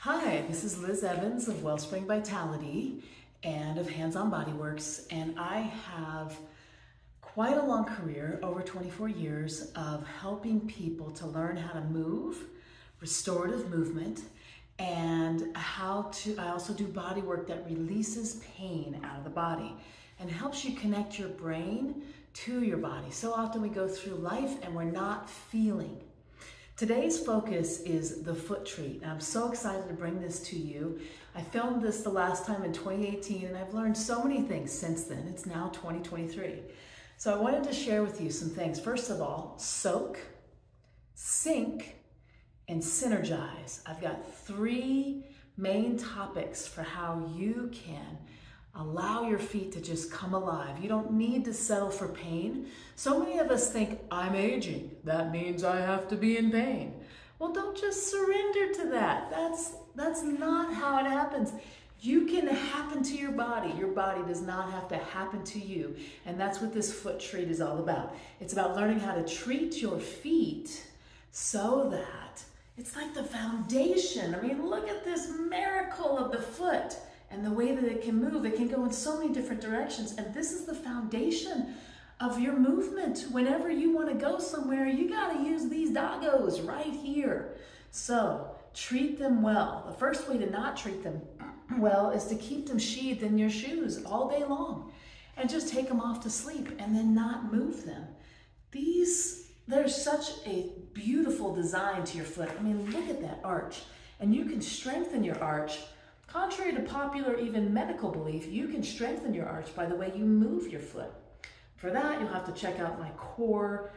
Hi, this is Liz Evans of Wellspring Vitality and of Hands-On Bodyworks, and I have quite a long career, over 24 years, of helping people to learn how to move, restorative movement, and I also do body work that releases pain out of the body and helps you connect your brain to your body. So often we go through life and we're not feeling. Today's focus is the foot treat. I'm so excited to bring this to you. I filmed this the last time in 2018 and I've learned so many things since then. It's now 2023. So I wanted to share with you some things. First of all, soak, sink, and synergize. I've got three main topics for how you can allow your feet to just come alive. You don't need to settle for pain. So many of us think, I'm aging. That means I have to be in pain. Well, don't just surrender to that. That's not how it happens. You can happen to your body. Your body does not have to happen to you. And that's what this foot treat is all about. It's about learning how to treat your feet so that it's like the foundation. I mean, look at this miracle of the foot. And the way that it can move, it can go in so many different directions. And this is the foundation of your movement. Whenever you want to go somewhere, you got to use these doggos right here. So treat them well. The first way to not treat them well is to keep them sheathed in your shoes all day long and just take them off to sleep and then not move them. There's such a beautiful design to your foot. I mean, look at that arch. And you can strengthen your arch. Contrary to popular, even medical belief, you can strengthen your arch by the way you move your foot. For that, you'll have to check out my core,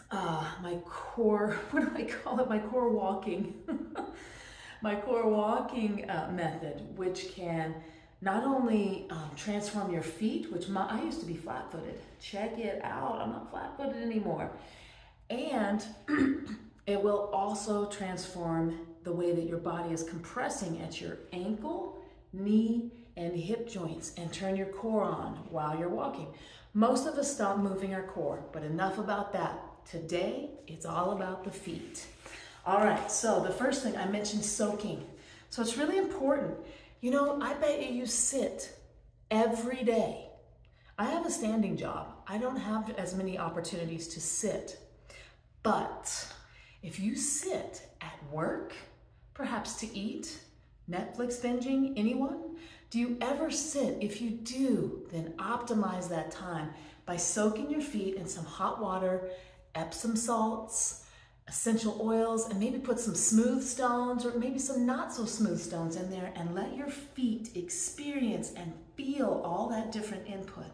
what do I call it? My core walking. My core walking method, which can not only transform your feet, I used to be flat-footed. Check it out, I'm not flat-footed anymore. And it will also transform the way that your body is compressing at your ankle, knee, and hip joints and turn your core on while you're walking. Most of us stop moving our core, but enough about that. Today, it's all about the feet. All right, so the first thing I mentioned, soaking. So it's really important. You know, I bet you sit every day. I have a standing job. I don't have as many opportunities to sit, but if you sit at work, perhaps to eat, Netflix binging, anyone? Do you ever sit? If you do, then optimize that time by soaking your feet in some hot water, Epsom salts, essential oils, and maybe put some smooth stones or maybe some not so smooth stones in there and let your feet experience and feel all that different input.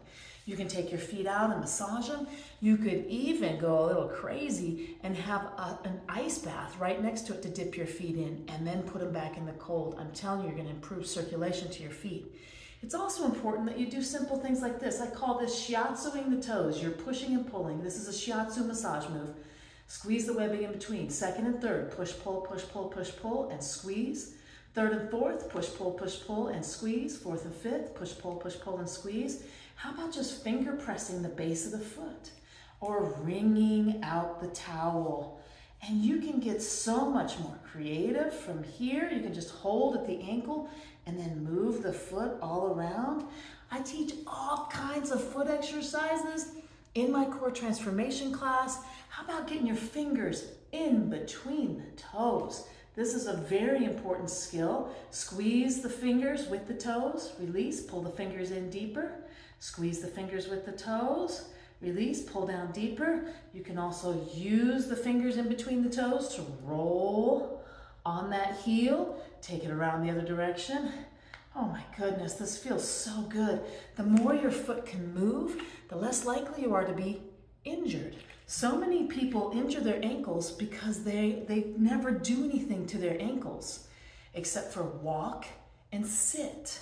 You can take your feet out and massage them. You could even go a little crazy and have an ice bath right next to it to dip your feet in and then put them back in the cold. I'm telling you, you're going to improve circulation to your feet. It's also important that you do simple things like this. I call this shiatsuing the toes. You're pushing and pulling. This is a shiatsu massage move. Squeeze the webbing in between. Second and third, push, pull, push, pull, push, pull, and squeeze. Third and fourth, push, pull, and squeeze. Fourth and fifth, push, pull, and squeeze. How about just finger pressing the base of the foot or wringing out the towel? And you can get so much more creative from here. You can just hold at the ankle and then move the foot all around. I teach all kinds of foot exercises in my core transformation class. How about getting your fingers in between the toes? This is a very important skill. Squeeze the fingers with the toes, release, pull the fingers in deeper. Squeeze the fingers with the toes, release, pull down deeper. You can also use the fingers in between the toes to roll on that heel. Take it around the other direction. Oh my goodness, this feels so good. The more your foot can move, the less likely you are to be injured. So many people injure their ankles because they never do anything to their ankles except for walk and sit.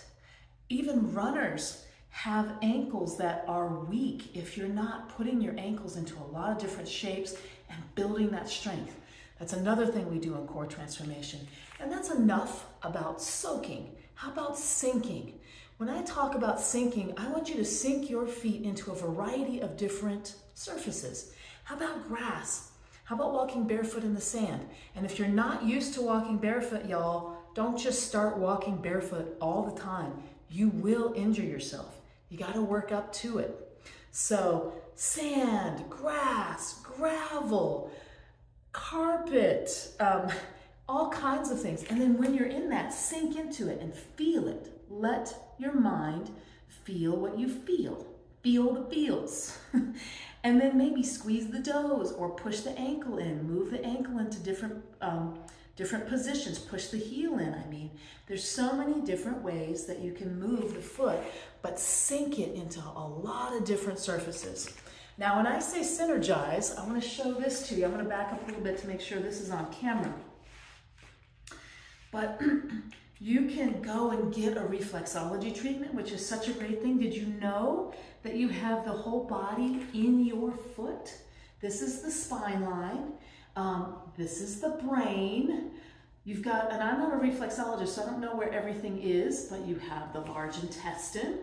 Even runners have ankles that are weak if you're not putting your ankles into a lot of different shapes and building that strength. That's another thing we do in core transformation. And that's enough about soaking. How about sinking? When I talk about sinking, I want you to sink your feet into a variety of different surfaces. How about grass? How about walking barefoot in the sand? And if you're not used to walking barefoot, y'all, don't just start walking barefoot all the time. You will injure yourself. You got to work up to it. So sand, grass, gravel, carpet, all kinds of things. And then when you're in that, sink into it and feel it. Let your mind feel what you feel. Feel the feels. And then maybe squeeze the toes or push the ankle in, move the ankle into different positions, push the heel in, I mean. There's so many different ways that you can move the foot, but sink it into a lot of different surfaces. Now, when I say synergize, I want to show this to you. I'm going to back up a little bit to make sure this is on camera. But you can go and get a reflexology treatment, which is such a great thing. Did you know that you have the whole body in your foot? This is the spine line. This is the brain. You've got, and I'm not a reflexologist, so I don't know where everything is, but you have the large intestine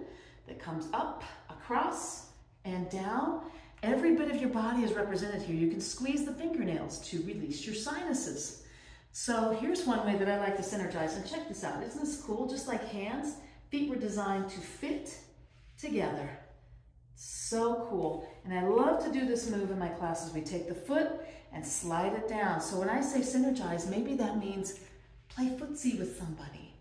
that comes up, across, and down. Every bit of your body is represented here. You can squeeze the fingernails to release your sinuses. So here's one way that I like to synergize, and check this out. Isn't this cool? Just like hands, feet were designed to fit together. So cool. And I love to do this move in my classes. We take the foot and slide it down. So when I say synergize, maybe that means play footsie with somebody.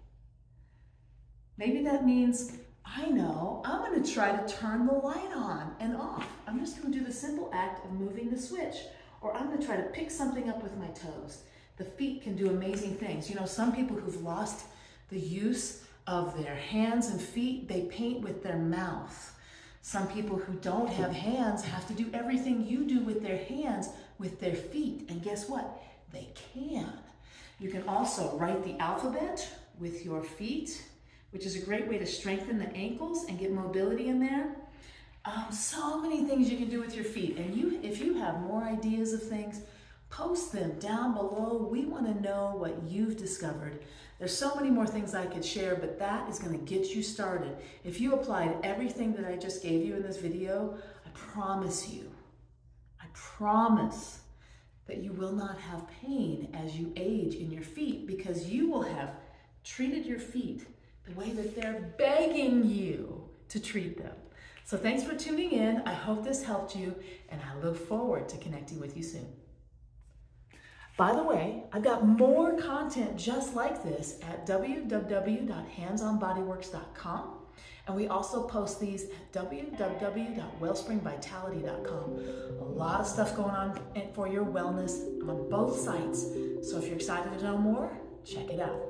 Maybe that means, I know, I'm going to try to turn the light on and off. I'm just going to do the simple act of moving the switch. Or I'm going to try to pick something up with my toes. The feet can do amazing things. You know, some people who've lost the use of their hands and feet, they paint with their mouth. Some people who don't have hands have to do everything you do with their hands with their feet. And guess what? They can. You can also write the alphabet with your feet, which is a great way to strengthen the ankles and get mobility in there. So many things you can do with your feet. And if you have more ideas of things, post them down below. We want to know what you've discovered. There's so many more things I could share, but that is going to get you started. If you applied everything that I just gave you in this video, I promise that you will not have pain as you age in your feet, because you will have treated your feet the way that they're begging you to treat them. So thanks for tuning in. I hope this helped you, and I look forward to connecting with you soon. By the way, I've got more content just like this at www.handsonbodyworks.com. And we also post these at www.wellspringvitality.com. A lot of stuff going on for your wellness on both sites. So if you're excited to know more, check it out.